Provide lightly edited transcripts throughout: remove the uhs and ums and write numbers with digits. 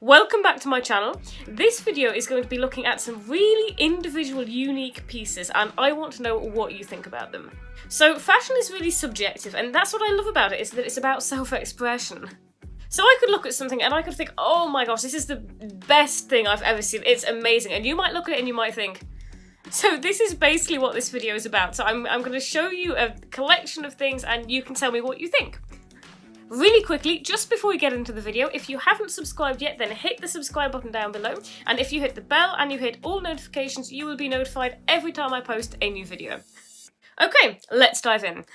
Welcome back to my channel. This video is going to be looking at some really individual, unique pieces, and I want to know what you think about them. So fashion is really subjective, and that's what I love about it, is that it's about self-expression. So I could look at something and I could think, oh my gosh, this is the best thing I've ever seen, it's amazing, and you might look at it and you might think, so this is basically what this video is about. So I'm going to show you a collection of things and you can tell me what you think. Really quickly, just before we get into the video, if you haven't subscribed yet, then hit the subscribe button down below, and if you hit the bell and you hit all notifications, you will be notified every time I post a new video. Okay, let's dive in.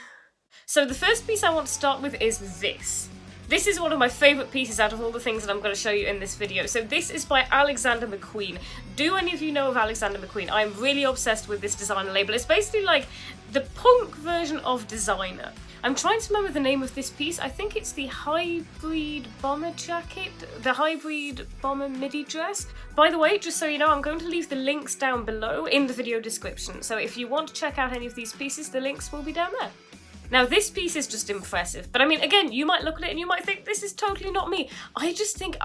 So the first piece I want to start with is this. This is one of my favourite pieces out of all the things that I'm going to show you in this video. So this is by Alexander McQueen. Do any of you know of Alexander McQueen? I'm really obsessed with this designer label. It's basically like the punk version of designer. I'm trying to remember the name of this piece. I think it's the hybrid bomber jacket, the hybrid bomber midi dress. By the way, just so you know, I'm going to leave the links down below in the video description. So if you want to check out any of these pieces, the links will be down there. Now this piece is just impressive, but I mean, again, you might look at it and you might think, this is totally not me. I just think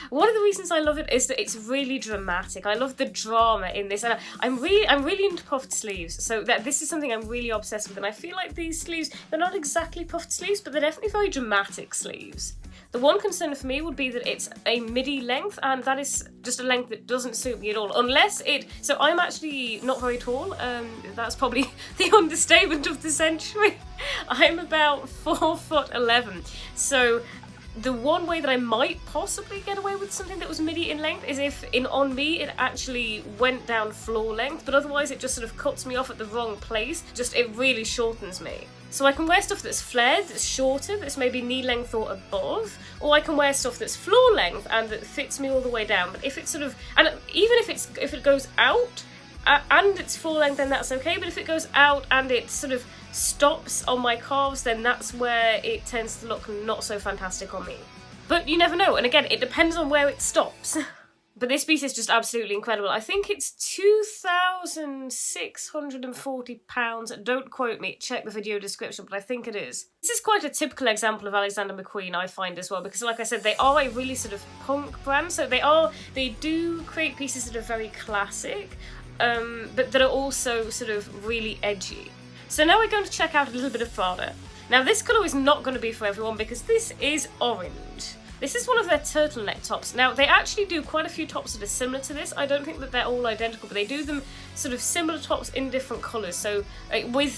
one of the reasons I love it is that it's really dramatic. I love the drama in this, and I'm really into puffed sleeves, so this is something I'm really obsessed with, and I feel like these sleeves, they're not exactly puffed sleeves, but they're definitely very dramatic sleeves. The one concern for me would be that it's a midi length, and that is just a length that doesn't suit me at all, unless so I'm actually not very tall, that's probably the understatement of the century. I'm about 4'11", so the one way that I might possibly get away with something that was midi in length is if on me it actually went down floor length, but otherwise it just sort of cuts me off at the wrong place, it really shortens me. So I can wear stuff that's flared, that's shorter, that's maybe knee length or above, or I can wear stuff that's floor length and that fits me all the way down. But if it's sort of, and even if it goes out and it's floor length, then that's okay. But if it goes out and it sort of stops on my calves, then that's where it tends to look not so fantastic on me. But you never know, and again, it depends on where it stops. But this piece is just absolutely incredible. I think it's £2,640. Don't quote me, check the video description, but I think it is. This is quite a typical example of Alexander McQueen, I find, as well, because like I said, they are a really sort of punk brand, so they do create pieces that are very classic, but that are also sort of really edgy. So now we're going to check out a little bit of Prada. Now this colour is not going to be for everyone because this is orange. This is one of their turtleneck tops. Now, they actually do quite a few tops that are similar to this. I don't think that they're all identical, but they do them sort of similar tops in different colours. So with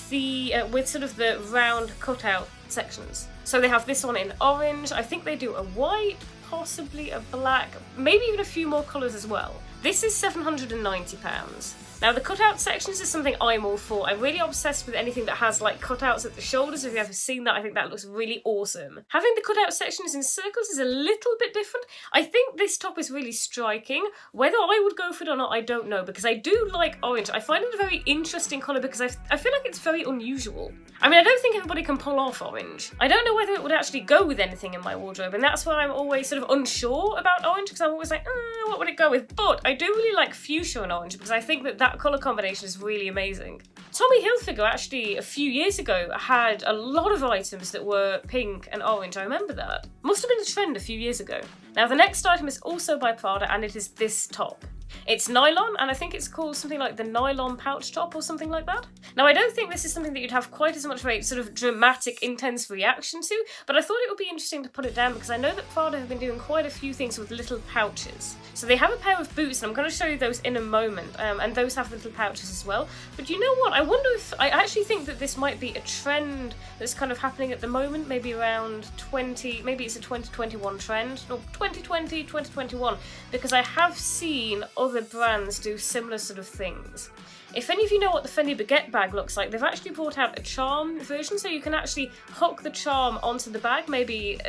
sort of the round cutout sections. So they have this one in orange. I think they do a white, possibly a black, maybe even a few more colours as well. This is £790. Now the cutout sections is something I'm all for. I'm really obsessed with anything that has like cutouts at the shoulders. If you've ever seen that, I think that looks really awesome. Having the cutout sections in circles is a little bit different. I think this top is really striking. Whether I would go for it or not, I don't know, because I do like orange. I find it a very interesting colour because I feel like it's very unusual. I mean, I don't think everybody can pull off orange. I don't know whether it would actually go with anything in my wardrobe, and that's why I'm always sort of unsure about orange, because I'm always like, what would it go with? But I do really like fuchsia and orange because I think that colour combination is really amazing. Tommy Hilfiger actually a few years ago had a lot of items that were pink and orange. I remember that. Must have been a trend a few years ago. Now the next item is also by Prada, and it is this top. It's nylon, and I think it's called something like the Nylon Pouch top or something like that. Now I don't think this is something that you'd have quite as much of a sort of dramatic, intense reaction to, but I thought it would be interesting to put it down because I know that Prada have been doing quite a few things with little pouches. So they have a pair of boots, and I'm going to show you those in a moment, and those have little pouches as well. But you know what? I wonder if, I actually think that this might be a trend that's kind of happening at the moment, maybe around maybe it's a 2021 trend, or 2020, 2021, because I have seen other brands do similar sort of things. If any of you know what the Fendi baguette bag looks like, they've actually brought out a charm version, so you can actually hook the charm onto the bag, maybe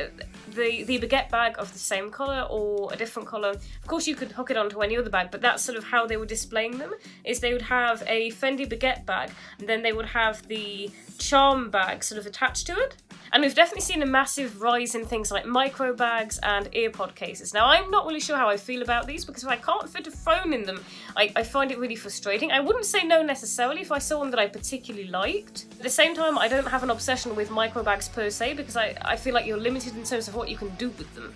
the baguette bag of the same colour or a different colour. Of course you could hook it onto any other bag, but that's sort of how they were displaying them, is they would have a Fendi baguette bag, and then they would have the charm bag sort of attached to it. And we've definitely seen a massive rise in things like micro bags and earpod cases. Now, I'm not really sure how I feel about these, because if I can't fit a phone in them, I find it really frustrating. I wouldn't say no necessarily if I saw one that I particularly liked. At the same time, I don't have an obsession with micro bags per se, because I feel like you're limited in terms of what you can do with them.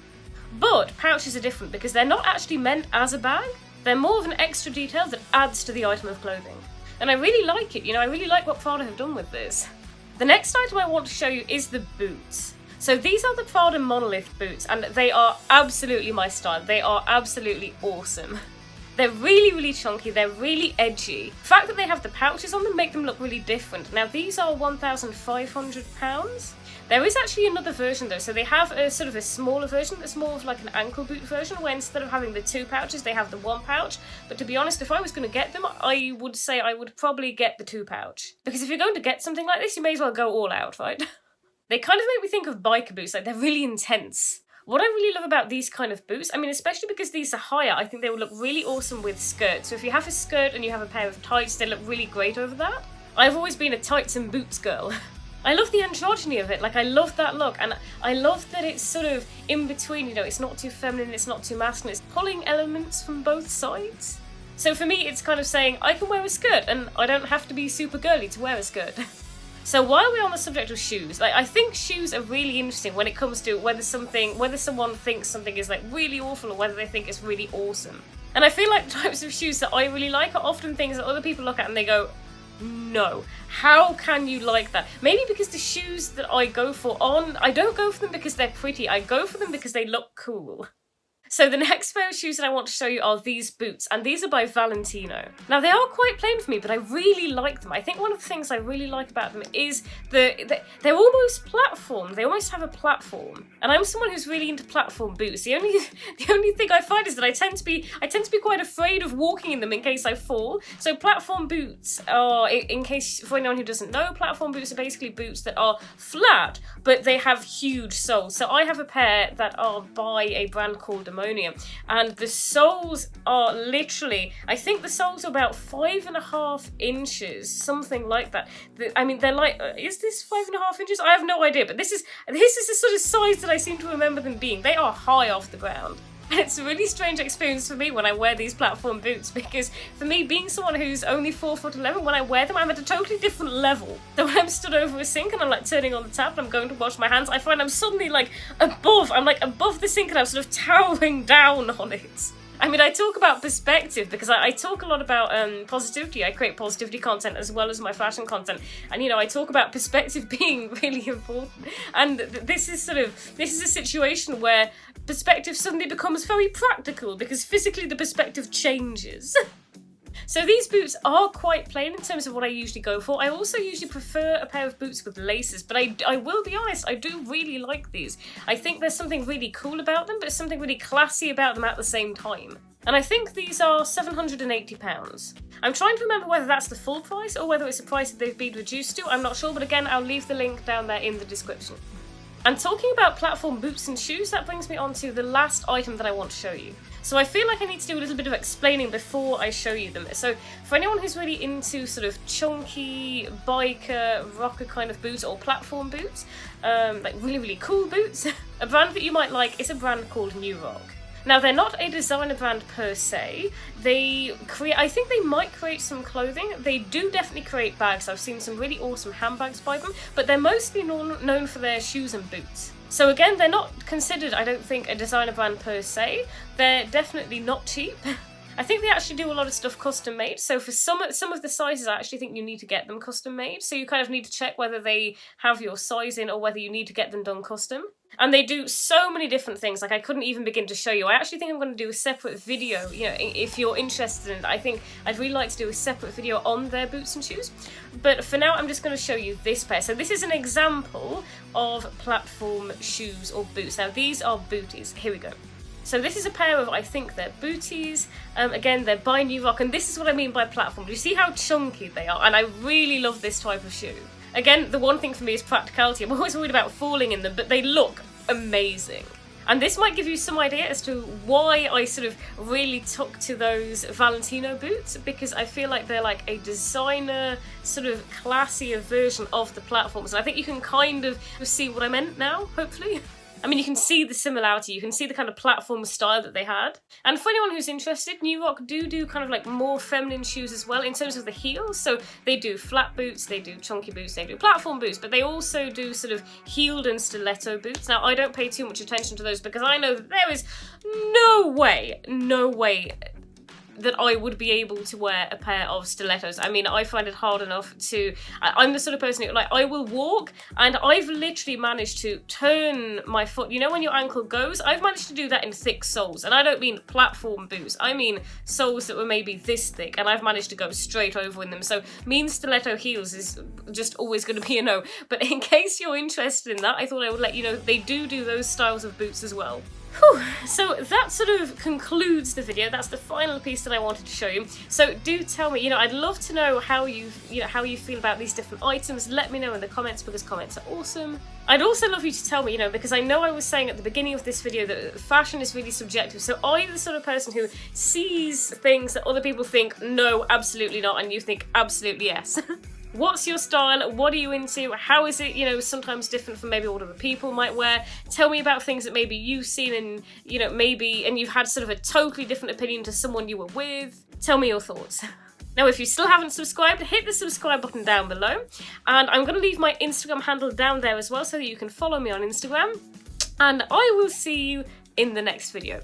But pouches are different because they're not actually meant as a bag. They're more of an extra detail that adds to the item of clothing. And I really like it, I really like what Prada have done with this. The next item I want to show you is the boots. So these are the Prada monolith boots, and they are absolutely my style. They are absolutely awesome. They're really, really chunky, they're really edgy. The fact that they have the pouches on them make them look really different. Now these are £1,500. There is actually another version though, so they have a sort of a smaller version that's more of like an ankle boot version, where instead of having the 2 pouches, they have the 1 pouch. But to be honest, if I was going to get them, I would say I would probably get the 2 pouch. Because if you're going to get something like this, you may as well go all out, right? They kind of make me think of biker boots, like they're really intense. What I really love about these kind of boots, especially because these are higher, I think they would look really awesome with skirts. So if you have a skirt and you have a pair of tights, they look really great over that. I've always been a tights and boots girl. I love the androgyny of it, like I love that look, and I love that it's sort of in between, it's not too feminine, it's not too masculine, it's pulling elements from both sides. So for me, it's kind of saying, I can wear a skirt, and I don't have to be super girly to wear a skirt. So while we're on the subject of shoes, I think shoes are really interesting when it comes to whether someone thinks something is really awful or whether they think it's really awesome. And I feel like the types of shoes that I really like are often things that other people look at and they go, no, how can you like that? Maybe because the shoes that I go for I don't go for them because they're pretty, I go for them because they look cool. So the next pair of shoes that I want to show you are these boots, and these are by Valentino. Now they are quite plain for me, but I really like them. I think one of the things I really like about them is they're almost platform. They almost have a platform, and I'm someone who's really into platform boots. The only thing I find is that I tend to be quite afraid of walking in them in case I fall. So platform boots are, for anyone who doesn't know, platform boots are basically boots that are flat, but they have huge soles. So I have a pair that are by a brand called and the soles are literally, I think the soles are about 5.5 inches, something like that. They're like, is this 5.5 inches? I have no idea, but this is the sort of size that I seem to remember them being. They are high off the ground. And it's a really strange experience for me when I wear these platform boots, because for me, being someone who's only 4'11", when I wear them, I'm at a totally different level. So when I'm stood over a sink and I'm turning on the tap and I'm going to wash my hands, I find I'm suddenly above the sink and I'm sort of towering down on it. I talk about perspective because I talk a lot about positivity. I create positivity content as well as my fashion content. And, I talk about perspective being really important. And this is a situation where perspective suddenly becomes very practical because physically the perspective changes. So these boots are quite plain in terms of what I usually go for. I also usually prefer a pair of boots with laces, but I will be honest, I do really like these. I think there's something really cool about them, but something really classy about them at the same time. And I think these are £780. I'm trying to remember whether that's the full price or whether it's a price that they've been reduced to. I'm not sure, but again, I'll leave the link down there in the description. And talking about platform boots and shoes, that brings me on to the last item that I want to show you. So I feel like I need to do a little bit of explaining before I show you them. So for anyone who's really into sort of chunky, biker, rocker kind of boots or platform boots, really, really cool boots, a brand that you might like is a brand called New Rock. Now, they're not a designer brand per se. I think they might create some clothing. They do definitely create bags. I've seen some really awesome handbags by them, but they're mostly known for their shoes and boots. So again, they're not considered, I don't think, a designer brand per se. They're definitely not cheap. I think they actually do a lot of stuff custom made. So for some of the sizes, I actually think you need to get them custom made. So you kind of need to check whether they have your size in or whether you need to get them done custom. And they do so many different things, I couldn't even begin to show you. I actually think I'm going to do a separate video, if you're interested in it. I think I'd really like to do a separate video on their boots and shoes. But for now, I'm just going to show you this pair. So this is an example of platform shoes or boots. Now, these are booties. Here we go. So this is a pair of, I think they're booties. Again, they're by New Rock, and this is what I mean by platform. Do you see how chunky they are? And I really love this type of shoe. Again, the one thing for me is practicality. I'm always worried about falling in them, but they look amazing. And this might give you some idea as to why I sort of really took to those Valentino boots, because I feel like they're like a designer, sort of classier version of the platforms. And I think you can kind of see what I meant now, hopefully. I mean, you can see the similarity, you can see the kind of platform style that they had. And for anyone who's interested, New Rock do kind of like more feminine shoes as well in terms of the heels. So they do flat boots, they do chunky boots, they do platform boots, but they also do sort of heeled and stiletto boots. Now, I don't pay too much attention to those because I know that there is no way that I would be able to wear a pair of stilettos. I mean, I find it hard enough to... I'm the sort of person who, like, I will walk, and I've literally managed to turn my foot. You know when your ankle goes? I've managed to do that in thick soles, and I don't mean platform boots. I mean soles that were maybe this thick, and I've managed to go straight over in them. So me and stiletto heels is just always going to be a no. But in case you're interested in that, I thought I would let you know they do those styles of boots as well. Whew. So that sort of concludes the video. That's the final piece that I wanted to show you. So do tell me, I'd love to know how you feel about these different items. Let me know in the comments because comments are awesome. I'd also love you to tell me, because I know I was saying at the beginning of this video that fashion is really subjective. So are you the sort of person who sees things that other people think, no, absolutely not, and you think, absolutely yes? What's your style? What are you into? How is it, sometimes different from maybe what other people might wear? Tell me about things that maybe you've seen and, and you've had sort of a totally different opinion to someone you were with. Tell me your thoughts. Now, if you still haven't subscribed, hit the subscribe button down below. And I'm going to leave my Instagram handle down there as well so that you can follow me on Instagram. And I will see you in the next video.